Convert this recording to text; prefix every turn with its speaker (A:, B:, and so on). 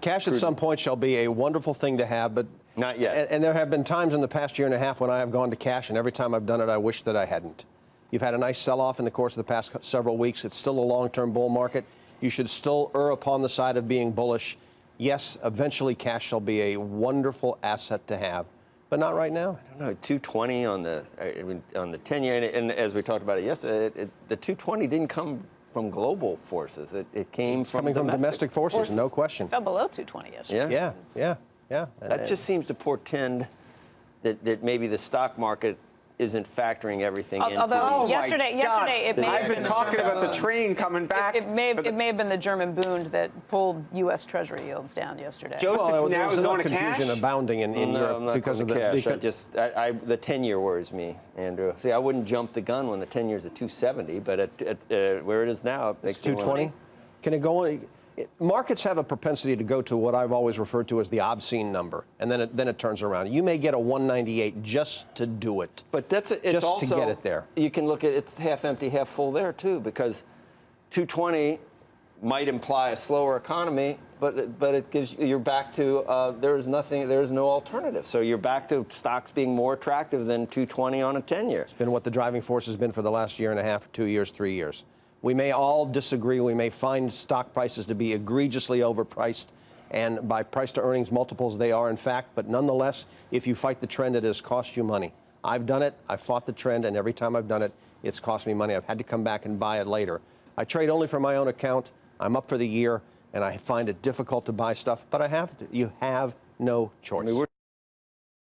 A: Cash at some point shall be a wonderful thing to have, but
B: not yet.
A: And there have been times in the past year and a half when I have gone to cash, and every time I've done it, I wish that I hadn't. You've had a nice sell-off in the course of the past several weeks. It's still a long-term bull market. You should still err upon the side of being bullish. Yes, eventually cash shall be a wonderful asset to have, but not right now.
B: I don't know, 220 on the 10-year, and as we talked about it yesterday, the 220 didn't come from global forces. It came from
A: domestic forces, no question.
C: Fell below 220 yesterday.
A: Yeah.
B: That just seems to portend that maybe the stock market isn't factoring everything into it.
C: Although yesterday it may have
D: I've been talking about the train coming back.
C: It may have been the German Bund that pulled U.S. Treasury yields down yesterday.
D: Joseph now is going to cash?
A: Confusion abounding in Europe because of the cash.
B: The 10-year worries me, Andrew. See, I wouldn't jump the gun when the 10-year's at 270, but at where it is now, it makes
A: 220. Can it go on? Markets have a propensity to go to what I've always referred to as the obscene number, and then it turns around. You may get a 198 just to do it.
B: But it's
A: just
B: also,
A: to get it there.
B: You can look at it's half empty, half full there too, because 220 might imply a slower economy, but it gives you're back to there is no alternative. So you're back to stocks being more attractive than 220 on a 10-year.
A: It's been what the driving force has been for the last year and a half, 2 years, 3 years. We may all disagree. We may find stock prices to be egregiously overpriced, and by price to earnings multiples they are in fact, but nonetheless, if you fight the trend, it has cost you money. I've done it. I've fought the trend, and every time I've done it, it's cost me money. I've had to come back and buy it later. I trade only for my own account. I'm up for the year, and I find it difficult to buy stuff, but I have to. You have no choice.